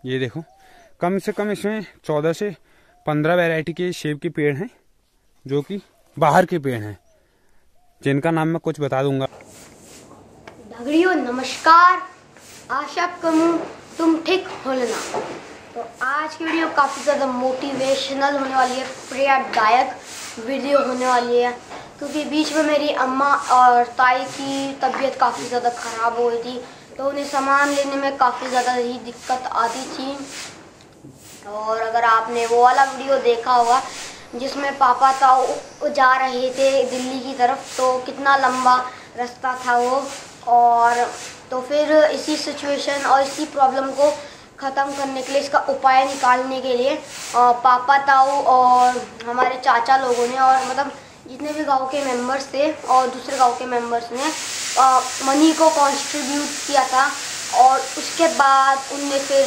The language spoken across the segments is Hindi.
ये देखो, कम से कम इसमें 14 से 15 वैरायटी के सेब के पेड़ हैं, जो कि बाहर के पेड़ हैं, जिनका नाम मैं कुछ बता दूंगा। धगड़ियों नमस्कार, आशा करूँ तुम ठीक हो लेना। तो आज की वीडियो काफ़ी ज़्यादा मोटिवेशनल होने वाली है, प्रेरणादायक वीडियो होने वाली है, क्योंकि बीच में मेरी अम्मा और ताई की तबीयत काफ़ी ज़्यादा ख़राब हो गई थी, तो उन्हें सामान लेने में काफ़ी ज़्यादा ही दिक्कत आती थी। और अगर आपने वो वाला वीडियो देखा होगा जिसमें पापा ताऊ जा रहे थे दिल्ली की तरफ, तो कितना लंबा रास्ता था वो, और तो फिर इसी सिचुएशन और इसी प्रॉब्लम को ख़त्म करने के लिए, इसका उपाय निकालने के लिए पापा ताऊ और हमारे चाचा लोगों ने, और मतलब जितने भी गांव के मेंबर्स थे और दूसरे गांव के मेंबर्स ने मनी को कंट्रीब्यूट किया था। और उसके बाद उनने फिर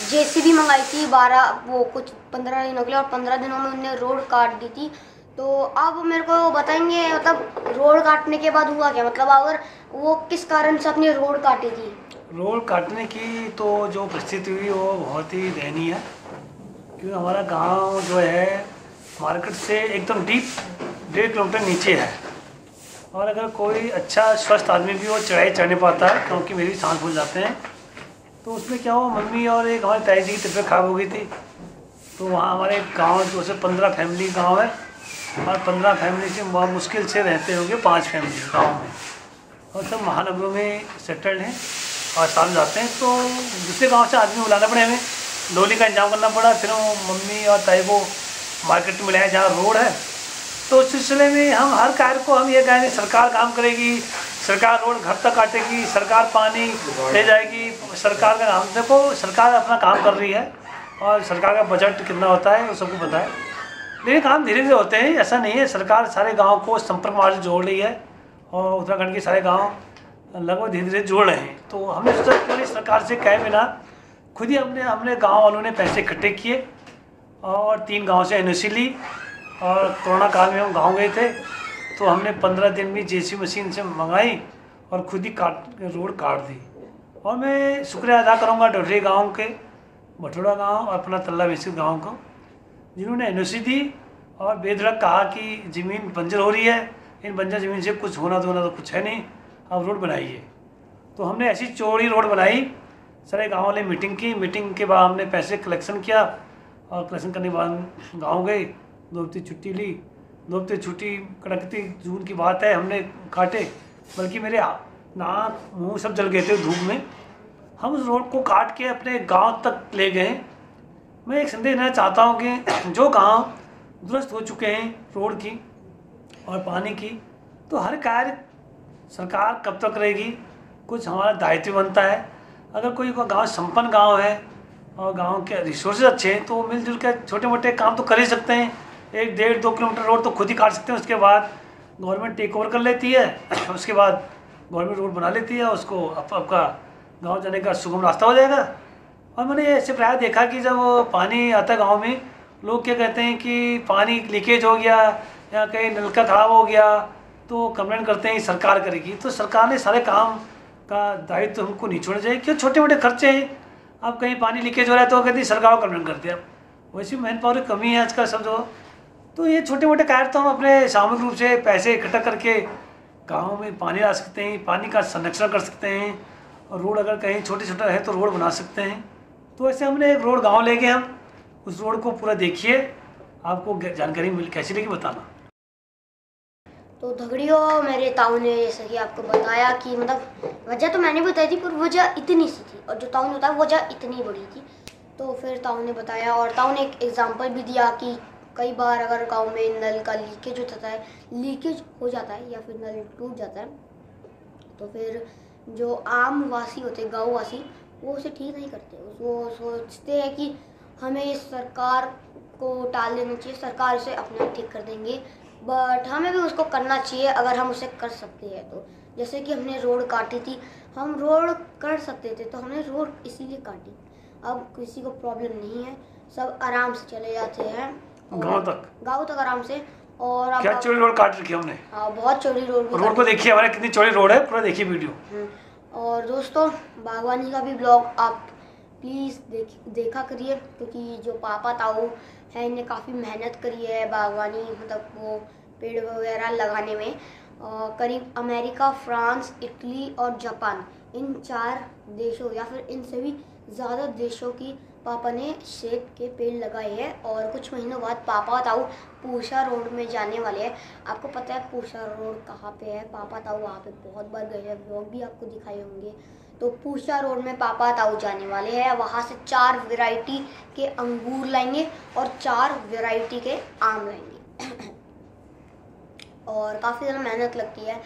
जेसीबी मंगाई थी 15 दिनों के लिए, और 15 दिनों में उनने रोड काट दी थी। तो अब मेरे को बताएंगे, मतलब रोड काटने के बाद हुआ क्या, मतलब अगर वो किस कारण से अपनी रोड काटी थी। रोड काटने की तो जो परिस्थिति हुई वो बहुत ही दयनीय है, क्योंकि हमारा गांव जो है मार्केट से एकदम डीप 1.5 किलोमीटर नीचे है, और अगर कोई अच्छा स्वस्थ आदमी भी वो चढ़ाई चढ़ नहीं पाता है, क्योंकि मेरी सांस फूल जाते हैं। तो उसमें क्या हुआ, मम्मी और एक हमारी ताई जी की तबीयत खराब हो गई थी। तो वहाँ हमारे गाँव जो से 15 फैमिली गाँव है, और 15 फैमिली से बहुत मुश्किल से रहते होंगे 5 फैमिली गाँव में, और सब महानगरों में सेटल्ड हैं और साल जाते हैं। तो दूसरे गांव से आदमी बुलाना पड़े, हमें डोली का इंतजाम करना पड़ा। फिर वो मम्मी और ताई को मार्केट में लाया जहाँ रोड है। तो उस सिलसिले में हम हर कार्य को हम ये कहेंगे सरकार काम करेगी, सरकार रोड घर तक काटेगी, सरकार पानी ले जाएगी, सरकार का काम। देखो सरकार अपना काम कर रही है, और सरकार का बजट कितना होता है वो सबको पता है, लेकिन काम धीरे धीरे होते हैं, ऐसा नहीं है। सरकार सारे गाँव को संपर्क मार्ग से जोड़ रही है, और उत्तराखंड के सारे गाँव लगभग धीरे धीरे जोड़ रहे हैं। तो हमने सोचा क्यों नहीं सरकार से कहे बिना खुद ही हमने गांव वालों ने पैसे इकट्ठे किए, और 3 गांव से एनओसी ली। और कोरोना काल में हम गांव गए थे, तो हमने 15 दिन में जेसीबी मशीन से मंगाई और खुद ही रोड काट दी। और मैं शुक्रिया अदा करूँगा डोडरी गाँव के, भटोड़ा गाँव और अपना तल्ला विस्तृत गाँव को, जिन्होंने एनओसी दी और बेधड़क कहा कि ज़मीन बंजर हो रही है, इन बंजर ज़मीन से कुछ होना तो कुछ है नहीं, अब रोड बनाइए। तो हमने ऐसी चौड़ी रोड बनाई। सारे गांव वाले मीटिंग की, मीटिंग के बाद हमने पैसे कलेक्शन किया, और कलेक्शन करने के बाद गांव गए, 2 हफ्ते छुट्टी ली। 2 हफ्ते छुट्टी कड़कती जून की बात है, हमने काटे, बल्कि मेरे नाक मुंह सब जल गए थे धूप में। हम उस रोड को काट के अपने गाँव तक ले गए। मैं एक संदेश देना चाहता हूँ कि जो गाँव दुरुस्त हो चुके हैं रोड की और पानी की, तो हर कार्य सरकार कब तक रहेगी, कुछ हमारा दायित्व बनता है। अगर कोई गांव संपन्न गांव है और गांव के रिसोर्सेज अच्छे हैं, तो मिलजुल कर छोटे मोटे काम तो कर ही सकते हैं। 1-1.5-2 किलोमीटर रोड तो खुद ही काट सकते हैं, उसके बाद गवर्नमेंट टेक ओवर कर लेती है, उसके बाद गवर्नमेंट रोड बना लेती है, उसको आपका गाँव जाने का सुगम रास्ता हो जाएगा। और मैंने ऐसे प्राय देखा कि जब पानी आता है गाँव में, लोग क्या कहते हैं कि पानी लीकेज हो गया या कहीं नलका खराब हो गया, तो कंप्लेंट करते हैं सरकार करेगी। तो सरकार ने सारे काम का दायित्व तो हमको नहीं छोड़ना चाहिए, क्यों छोटे मोटे खर्चे हैं। अब कहीं पानी लीकेज हो रहा है तो कहती सरकार को कंप्लेंट करते हैं। वैसे मैन पावर की कमी है आजकल सब जगह। तो ये छोटे मोटे कार्य तो हम अपने सामूहिक रूप से पैसे इकट्ठा करके गाँव में पानी ला सकते हैं, पानी का संरक्षण कर सकते हैं, और रोड अगर कहीं छोटे छोटे है तो रोड बना सकते हैं। तो ऐसे हमने एक रोड गाँव ले गए, हम उस रोड को पूरा देखिए, आपको जानकारी मिल कैसी लगी बताना। तो धगड़ियों मेरे ताऊ ने जैसे कि आपको बताया कि मतलब वजह तो मैंने बताई थी, पर वजह इतनी सी थी, और जो ताऊ ने बताया वजह इतनी बड़ी थी। तो फिर ताऊ ने बताया, और ताऊ ने एक एग्जांपल भी दिया कि कई बार अगर गांव में नल का लीकेज होता है, लीकेज हो जाता है या फिर नल टूट जाता है, तो फिर जो आम वासी होते हैं, गाँव वासी, वो उसे ठीक नहीं करते। वो सोचते हैं कि हमें सरकार को टाल देना चाहिए, सरकार उसे अपने आप ठीक कर देंगे, बट हमें भी उसको करना चाहिए अगर हम उसे कर सकते हैं तो। जैसे कि हमने रोड काटी थी, हम रोड कर सकते थे तो हमने रोड इसीलिए काटी। अब किसी को प्रॉब्लम नहीं है, सब आराम से चले जाते हैं गाँव तक आराम से। और क्या चौड़ी रोड काट रखी हमने। हाँ, बहुत चौड़ी रोड को देखिए, हमारे कितनी चौड़ी रोड है, पूरा देखिए वीडियो। और दोस्तों बागवानी का भी ब्लॉग आप प्लीज़ देखा करिए, क्योंकि जो पापा ताऊ है इन्हें काफ़ी मेहनत करी है बागवानी, मतलब वो पेड़ वगैरह लगाने में। करीब अमेरिका, फ्रांस, इटली और जापान, इन 4 देशों या फिर इन सभी ज़्यादा देशों की पापा ने सेब के पेड़ लगाए हैं। और कुछ महीनों बाद पापा ताऊ पूसा रोड में जाने वाले हैं। आपको पता है पूसा रोड कहाँ पे है? पापा ताऊ वहाँ पे बहुत बार गए हैं, व्लॉग भी आपको दिखाए होंगे। तो पूसा रोड में पापा ताऊ जाने वाले हैं। वहाँ से 4 वैरायटी के अंगूर लाएंगे और 4 वैरायटी के आम लाएंगे। और काफ़ी ज़्यादा मेहनत लगती है।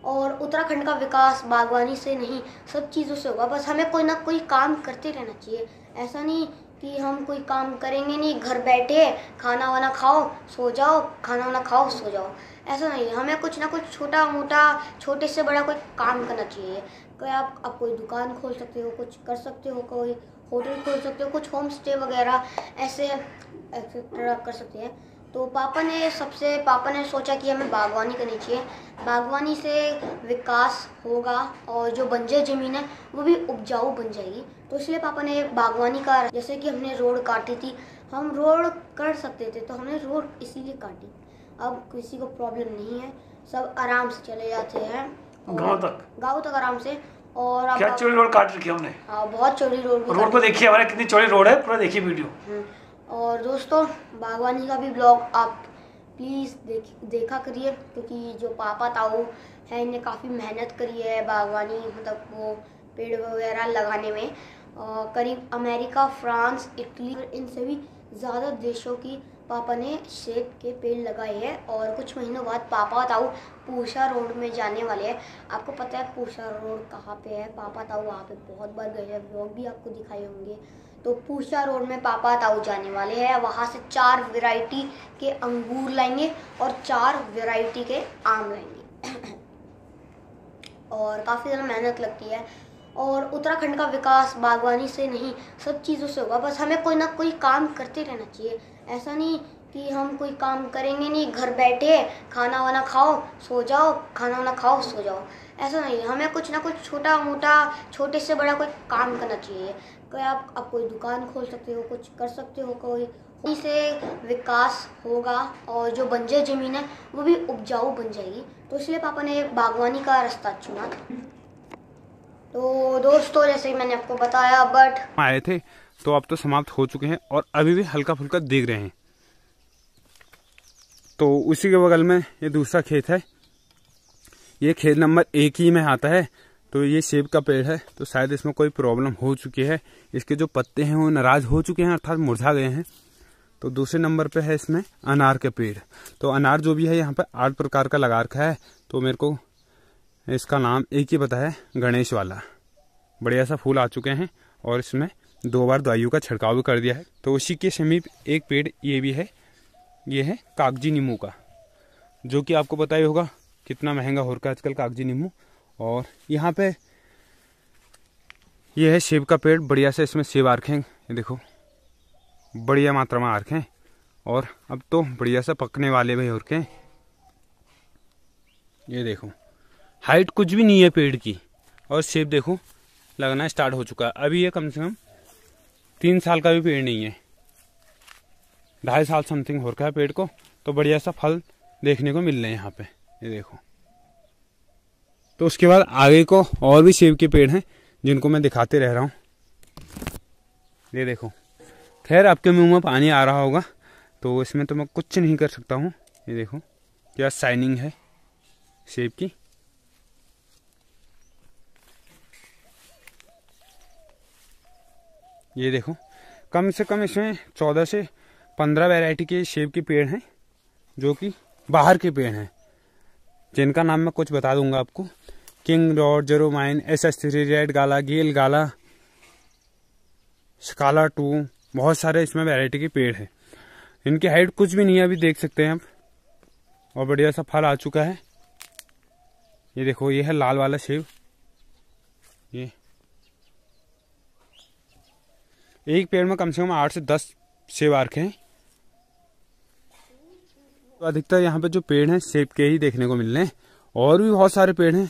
और उत्तराखंड का विकास बागवानी से नहीं, सब चीज़ों से होगा। बस हमें कोई ना कोई काम करते रहना चाहिए। ऐसा नहीं कि हम कोई काम करेंगे नहीं, घर बैठे खाना वाना खाओ सो जाओ, खाना वाना खाओ सो जाओ, ऐसा नहीं। हमें कुछ ना कुछ छोटा मोटा, छोटे से बड़ा कोई काम करना चाहिए। कोई आप कोई दुकान खोल सकते हो, कुछ कर सकते हो, कोई होटल खोल सकते हो, कुछ होम स्टे वगैरह ऐसे एक्सेट्रा कर सकते हैं। तो पापा ने सोचा कि हमें बागवानी करनी चाहिए। बागवानी से विकास होगा और जो बंजर ज़मीन है वो भी उपजाऊ बन जाएगी। तो इसलिए पापा ने बागवानी का, जैसे कि हमने रोड काटी थी, हम रोड कर सकते थे तो हमने रोड इसीलिए काटी। अब किसी को प्रॉब्लम नहीं है, सब आराम से चले जाते हैं गाँव तक आराम से। और अब क्या चौड़ी रोड काट रखी हमने? हाँ, बहुत चौड़ी रोड को देखिए हमारे कितनी चौड़ी रोड है, पूरा देखिए वीडियो। और दोस्तों, बागवानी का भी ब्लॉग आप प्लीज़ देखा करिए, क्योंकि जो पापा ताऊ है इन्हें काफ़ी मेहनत करी है बागवानी, मतलब वो पेड़ वगैरह लगाने में। करीब अमेरिका, फ्रांस, इटली, इन सभी ज़्यादा देशों की पापा ने सेब के पेड़ लगाए हैं। और कुछ महीनों बाद पापा ताऊ पूसा रोड में जाने वाले हैं। आपको पता है पूसा रोड कहाँ पे है? पापा ताऊ वहाँ पे बहुत बार गए हैं, व्लॉग भी आपको दिखाए होंगे। तो पूसा रोड में पापा ताऊ जाने वाले हैं। वहाँ से 4 वैरायटी के अंगूर लाएंगे और 4 वैरायटी के आम लाएंगे। और काफ़ी ज़्यादा मेहनत लगती है। और उत्तराखंड का विकास बागवानी से नहीं, सब चीज़ों से होगा। बस हमें कोई ना कोई काम करते रहना चाहिए। ऐसा नहीं कि हम कोई काम करेंगे नहीं, घर बैठे खाना वाना खाओ सो जाओ, खाना वाना खाओ सो जाओ, ऐसा नहीं। हमें कुछ ना कुछ छोटा मोटा, छोटे से बड़ा कोई काम करना चाहिए। कोई आप कोई दुकान खोल सकते हो, कुछ कर सकते हो, कोई से विकास होगा और जो बंजर ज़मीन है वो भी उपजाऊ बन जाएगी। तो इसलिए पापा ने बागवानी का रास्ता चुना। तो दोस्तों, जैसे ही मैंने आपको बताया, बट आए थे तो अब तो समाप्त हो चुके हैं और अभी भी हल्का फुल्का देख रहे हैं। तो उसी के बगल में ये दूसरा खेत है, ये खेत नंबर 1 ही में आता है। तो ये सेब का पेड़ है, तो शायद इसमें कोई प्रॉब्लम हो चुकी है। इसके जो पत्ते हैं वो नाराज हो चुके हैं, अर्थात मुरझा गए हैं। तो दूसरे नंबर पे है इसमें अनार के पेड़। तो अनार जो भी है यहाँ पे 8 प्रकार का लगा रखा है। तो मेरे को इसका नाम एक ही पता है, गणेश वाला। बढ़िया सा फूल आ चुके हैं और इसमें 2 बार दवाइयों का छिड़काव भी कर दिया है। तो उसी के समीप एक पेड़ ये भी है, ये है कागजी नींबू का, जो कि आपको पता ही होगा कितना महंगा हो रखा है आजकल कागजी नींबू। और यहाँ पे ये है सेब का पेड़, बढ़िया से इसमें सेब आ रखे हैं, ये देखो बढ़िया मात्रा में आ रखे हैं। और अब तो बढ़िया से पकने वाले भी हो रखे हैं। ये देखो हाइट कुछ भी नहीं है पेड़ की, और सेब देखो लगना स्टार्ट हो चुका है। अभी ये कम से कम 3 साल का भी पेड़ नहीं है, 2.5 साल समथिंग हो रखा है पेड़ को। तो बढ़िया सा फल देखने को मिल रहे हैं यहाँ पे, ये देखो। तो उसके बाद आगे को और भी सेब के पेड़ हैं जिनको मैं दिखाते रह रहा हूँ। ये देखो, खैर आपके मुंह में पानी आ रहा होगा, तो इसमें तो मैं कुछ नहीं कर सकता हूँ। ये देखो क्या शाइनिंग है सेब की। ये देखो कम से कम इसमें 14 से 15 वैरायटी के सेब के पेड़ हैं, जो कि बाहर के पेड़ हैं, जिनका नाम मैं कुछ बता दूंगा आपको। किंग रॉड, जेरोमाइन, SS3, रेड गाला, गेल गाला, स्काला 2, बहुत सारे इसमें वैरायटी के पेड़ हैं। इनकी हाइट कुछ भी नहीं है, अभी देख सकते हैं आप। और बढ़िया सा फल आ चुका है। ये देखो, ये है लाल वाला सेब। ये एक पेड़ में कम से कम 8 से 10 सेब आ रखे हैं। तो अधिकतर यहाँ पे जो पेड़ हैं सेब के ही देखने को मिल रहे हैं, और भी बहुत सारे पेड़ हैं।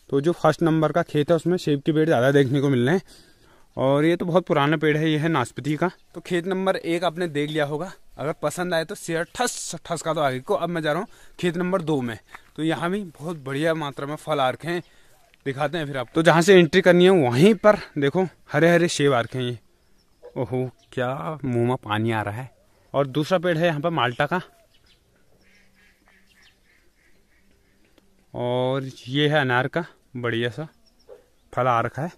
तो जो फर्स्ट नंबर का खेत है उसमें सेब के पेड़ ज़्यादा देखने को मिल रहे हैं। और ये तो बहुत पुराना पेड़ है, ये है नाशपाती का। तो खेत नंबर 1 आपने देख लिया होगा, अगर पसंद आए तो शेयर ठस ठस का तो आगे को। अब मैं जा रहा हूँ खेत नंबर 2 में। तो यहाँ भी बहुत बढ़िया मात्रा में फल आ रखे हैं, दिखाते हैं फिर आप। तो जहाँ से एंट्री करनी है वहीं पर देखो हरे हरे सेब आ रखे हैं ये। ओहो, क्या मुंह में पानी आ रहा है। और दूसरा पेड़ है यहाँ पर माल्टा का, और ये है अनार का, बढ़िया सा फल आ रखा है।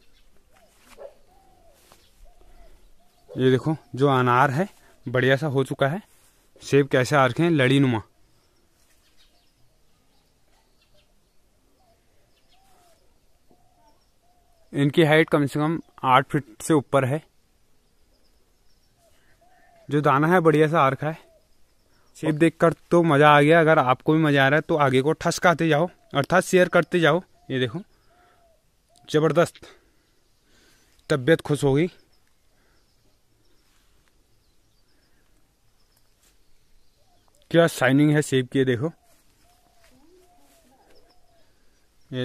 ये देखो जो अनार है बढ़िया सा हो चुका है। सेब कैसे आ रखे हैं, लड़ी नुमा। इनकी हाइट कम से कम 8 फीट से ऊपर है। जो दाना है बढ़िया सा आ रखा है। सेब देखकर तो मजा आ गया। अगर आपको भी मजा आ रहा है तो आगे को ठसकाते जाओ, अर्थात शेयर करते जाओ। ये देखो जबरदस्त, तबीयत खुश हो गई। क्या शाइनिंग है सेब की, ये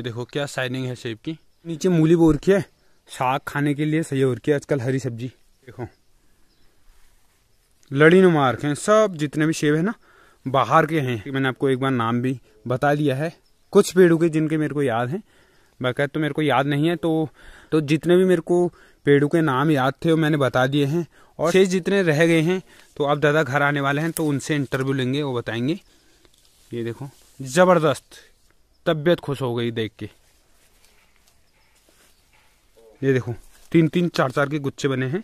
देखो क्या शाइनिंग है सेब की। नीचे मूली बो रखी है, साग खाने के लिए सही हो रखी है आजकल, हरी सब्जी। देखो लड़ी नुमा मार हैं सब, जितने भी सेब है ना बाहर के हैं। मैंने आपको एक बार नाम भी बता दिया है कुछ पेड़ों के जिनके मेरे को याद हैं, बाकायदा तो मेरे को याद नहीं है। तो जितने भी मेरे को पेड़ों के नाम याद थे वो मैंने बता दिए हैं। और शेष जितने रह गए हैं तो अब दादा घर आने वाले हैं तो उनसे इंटरव्यू लेंगे, वो बताएंगे। ये देखो जबरदस्त, तबीयत खुश हो गई देख के। ये देखो 3-3 4-4 के गुच्छे बने हैं।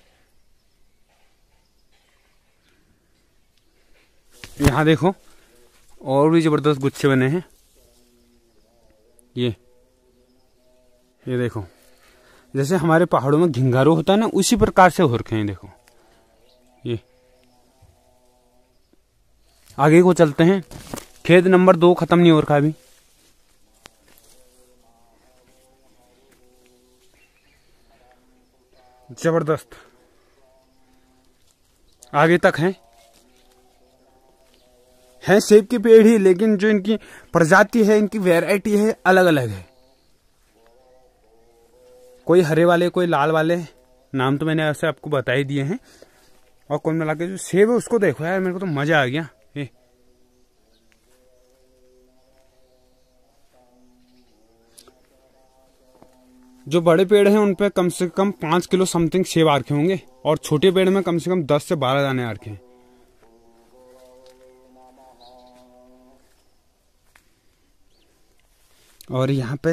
यहाँ देखो और भी जबरदस्त गुच्छे बने हैं। ये देखो जैसे हमारे पहाड़ों में घिंगारो होता है ना, उसी प्रकार से हो रखे हैं। देखो ये आगे को चलते हैं। खेत नंबर 2 खत्म नहीं हो रखा अभी। जबरदस्त आगे तक हैं सेब के पेड़ ही, लेकिन जो इनकी प्रजाति है, इनकी वैरायटी है, अलग अलग है। कोई हरे वाले, कोई लाल वाले, नाम तो मैंने ऐसे आपको बता ही दिए हैं। और कुल मिला के जो सेब है उसको देखो यार, मेरे को तो मजा आ गया। जो बड़े पेड़ हैं उन पे कम से कम 5 किलो समथिंग सेब आ रखे होंगे, और छोटे पेड़ में कम से कम 10 से 12 दाने आ रखे हैं। और यहाँ पे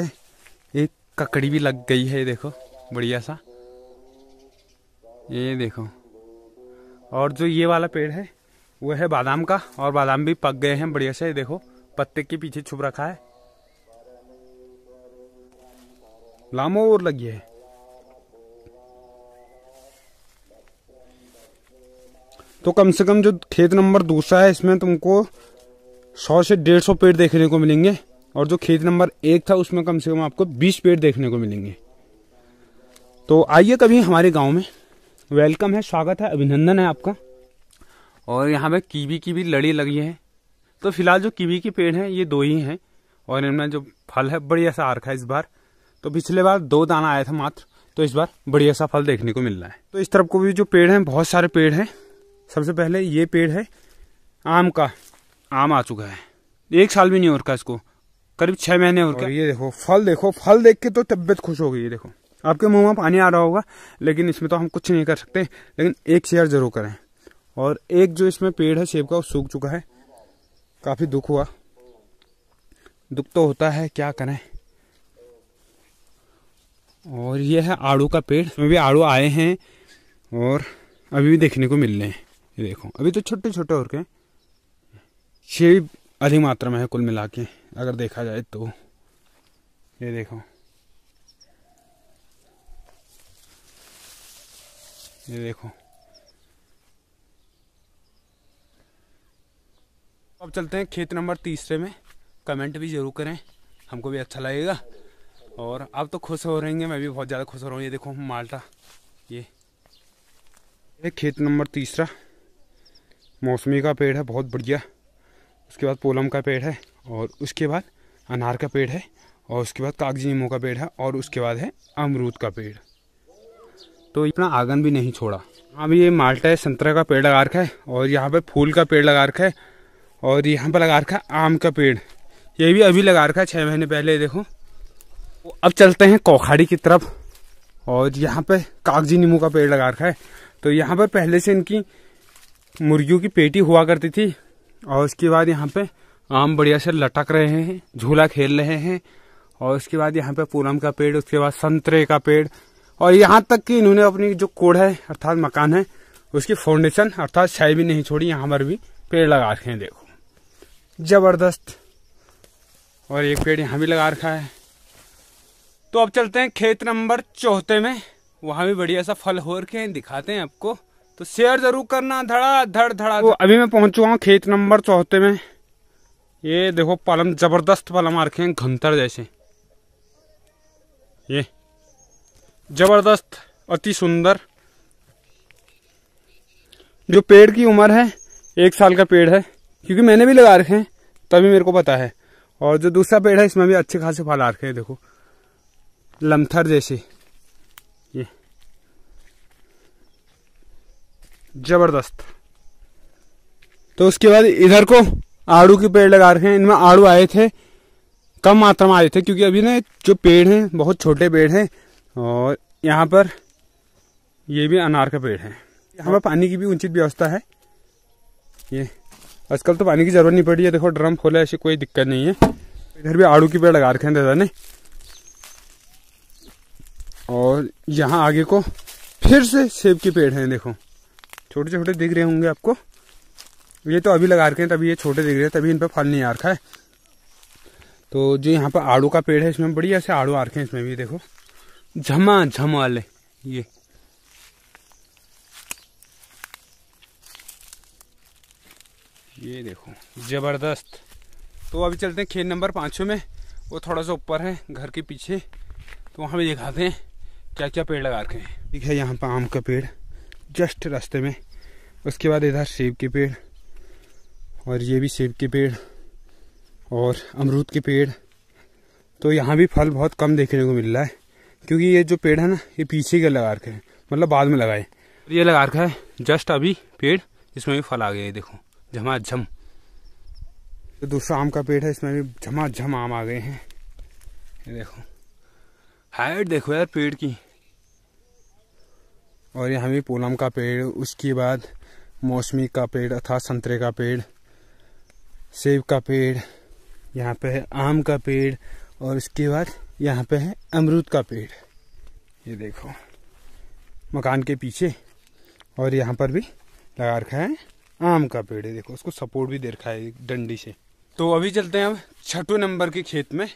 एक ककड़ी भी लग गई है, देखो बढ़िया सा। ये देखो, और जो ये वाला पेड़ है वो है बादाम का, और बादाम भी पक गए हैं बढ़िया से। ये देखो पत्ते के पीछे छुप रखा है, लामोर लगी है। तो कम से कम जो खेत नंबर 2 है इसमें तुमको 100 से 150 पेड़ देखने को मिलेंगे, और जो खेत नंबर 1 था उसमें कम से कम आपको 20 पेड़ देखने को मिलेंगे। तो आइए कभी हमारे गांव में, वेलकम है, स्वागत है, अभिनंदन है आपका। और यहाँ पे कीवी की भी लड़ी लगी है। तो फिलहाल जो कीवी के पेड़ हैं ये 2 ही हैं, और इनमें जो फल है बढ़िया सा आ रखा है इस बार। तो पिछले बार 2 दाना आया था मात्र, तो इस बार बढ़िया सा फल देखने को मिल रहा है। तो इस तरफ को भी जो पेड़ हैं, बहुत सारे पेड़ हैं। सबसे पहले ये पेड़ है आम का, आम आ चुका है, 1 साल भी नहीं हो रखा इसको, करीब 6 महीने हो रखे। ये देखो फल देख के तो तबीयत खुश हो गई। ये देखो आपके मुंह में पानी आ रहा होगा, लेकिन इसमें तो हम कुछ नहीं कर सकते, लेकिन एक शेयर जरूर करें। और एक जो इसमें पेड़ है सेब का वो सूख चुका है, काफी दुख हुआ। दुख तो होता है, क्या करें। और ये है आड़ू का पेड़, इसमें भी आड़ू आए हैं और अभी भी देखने को मिल रहे हैं। ये देखो अभी तो छोटे छोटे हो रखे, सेब अधिक मात्रा में है कुल मिला के अगर देखा जाए तो। ये देखो, ये देखो। अब चलते हैं खेत नंबर 3 में। कमेंट भी जरूर करें, हमको भी अच्छा लगेगा। और अब तो खुश हो रहेंगे, मैं भी बहुत ज़्यादा खुश हो रहा हूँ। ये देखो माल्टा, ये खेत नंबर 3 मौसमी का पेड़ है, बहुत बढ़िया। उसके बाद पोलम का पेड़ है, और उसके बाद अनार का पेड़ है, और उसके बाद कागजी नींबू का पेड़ है, और उसके बाद है अमरूद का पेड़। तो अपना आंगन भी नहीं छोड़ा। अभी ये माल्टा है, संतरा का पेड़ लगा रखा है, और यहाँ पे फूल का पेड़ लगा रखा है, और यहाँ पर लगा रखा है आम का पेड़, ये भी अभी लगा रखा है 6 महीने पहले। देखो अब चलते हैं कौखाड़ी की तरफ, और यहाँ पे कागजी नींबू का पेड़ लगा रखा है। तो यहाँ पर पहले से इनकी मुर्गियों की पेटी हुआ करती थी, और उसके बाद यहाँ पे आम बढ़िया से लटक रहे हैं, झूला खेल रहे हैं, और उसके बाद यहाँ पे पूनम का पेड़, उसके बाद संतरे का पेड़, और यहाँ तक कि इन्होंने अपनी जो कोड़ है अर्थात मकान है उसकी फाउंडेशन अर्थात छाई भी नहीं छोड़ी, यहाँ पर भी पेड़ लगा रखे हैं। देखो जबरदस्त, और एक पेड़ यहाँ भी लगा रखा है। तो अब चलते हैं खेत नंबर 4 में, वहां भी बढ़िया सा फल हो रखे हैं, दिखाते हैं आपको, तो शेयर जरूर करना, धड़ा धड़ धड़ा। तो अभी मैं पहुंच चुका हूँ खेत नंबर 4 में। ये देखो पलम, जबरदस्त पलम आ रखे हैं, घंतर जैसे, ये जबरदस्त, अति सुंदर। जो पेड़ की उम्र है 1 साल का पेड़ है, क्योंकि मैंने भी लगा रखे हैं तभी मेरे को पता है। और जो दूसरा पेड़ है इसमें भी अच्छे खासे फल आ रखे हैं, देखो लमथर जैसे, ये जबरदस्त। तो उसके बाद इधर को आड़ू के पेड़ लगा रखे हैं, इनमें आड़ू आए थे, कम मात्रा में आए थे, क्योंकि अभी ना जो पेड़ हैं बहुत छोटे पेड़ हैं। और यहाँ पर ये भी अनार का पेड़ है। यहाँ पर पानी की भी उचित व्यवस्था है। ये आजकल तो पानी की जरूरत नहीं पड़ी है, देखो ड्रम खोला, ऐसी कोई दिक्कत नहीं है। इधर भी आड़ू के पेड़ लगा रखे हैं दादा ने। और यहाँ आगे को फिर से सेब के पेड़ हैं, देखो छोटे छोटे दिख रहे होंगे आपको। ये तो अभी लगा रखे हैं तभी ये छोटे दिख रहे हैं, तभी इन पर फल नहीं आ रखा है। तो जो यहाँ पर आड़ू का पेड़ है इसमें बढ़िया से आड़ू आ रखे हैं, इसमें भी देखो झमा वाले, ये देखो जबरदस्त। तो अभी चलते हैं खेत नंबर 5 में, वो थोड़ा सा ऊपर है घर के पीछे, तो वहाँ भी दिखाते हैं क्या क्या पेड़ लगा रखे हैं। ठीक है, यहाँ पर आम का पेड़ जस्ट रास्ते में, उसके बाद इधर सेब के पेड़, और ये भी सेब के पेड़ और अमरूद के पेड़। तो यहाँ भी फल बहुत कम देखने को मिल रहा है, क्योंकि ये जो पेड़ है ना ये पीछे के लगा रखे हैं, मतलब बाद में लगाए। ये लगा रखा है जस्ट अभी पेड़, इसमें भी फल आ गए, देखो झमाझम। तो दूसरा आम का पेड़ है, इसमें भी झमाझम आम आ गए हैं, ये देखो हाइट देखो यार पेड़ की। और यहाँ भी पूनम का पेड़, उसके बाद मौसमी का पेड़ अर्थात संतरे का पेड़, सेब का पेड़, यहाँ पे है आम का पेड़, और उसके बाद यहाँ पे है अमरूद का पेड़, ये देखो मकान के पीछे। और यहाँ पर भी लगा रखा है आम का पेड़ है, देखो उसको सपोर्ट भी दे रखा है डंडी से। तो अभी चलते हैं अब 6 नंबर के खेत में,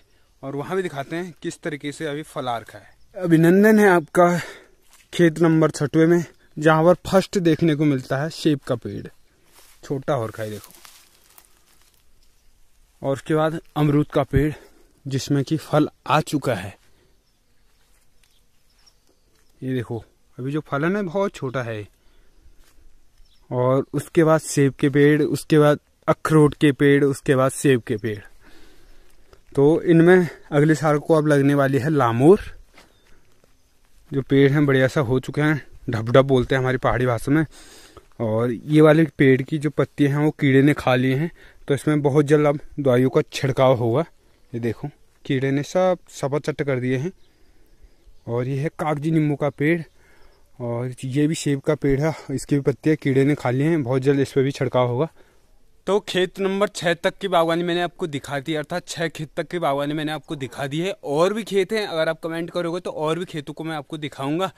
और वहां भी दिखाते हैं किस तरीके से अभी फल आ रखा है। अभिनंदन है आपका खेत नंबर 6 में, जहां पर फर्स्ट देखने को मिलता है सेब का पेड़, छोटा हो रखा है देखो। और उसके बाद अमरूद का पेड़ जिसमें कि फल आ चुका है, ये देखो अभी जो फल है ना बहुत छोटा है। और उसके बाद सेब के पेड़, उसके बाद अखरोट के पेड़, उसके बाद सेब के पेड़। तो इनमें अगले साल को अब लगने वाली है लामूर। जो पेड़ हैं बढ़िया सा हो चुके हैं, ढप बोलते हैं हमारी पहाड़ी भाषा में। और ये वाले पेड़ की जो पत्तियां हैं वो कीड़े ने खा लिए हैं, तो इसमें बहुत जल्द अब दवाइयों का छिड़काव होगा। ये देखो कीड़े ने सब सपाचट कर दिए हैं। और ये है कागजी नींबू का पेड़, और ये भी सेब का पेड़ है, इसकी भी पत्तियां कीड़े ने खा ली हैं, बहुत जल्द इस पर भी छिड़काव होगा। तो खेत नंबर 6 तक की बागवानी मैंने आपको दिखा दी, अर्थात 6 खेत तक की बागवानी मैंने आपको दिखा दी है। और भी खेत हैं, अगर आप कमेंट करोगे तो और भी खेतों को मैं आपको दिखाऊंगा।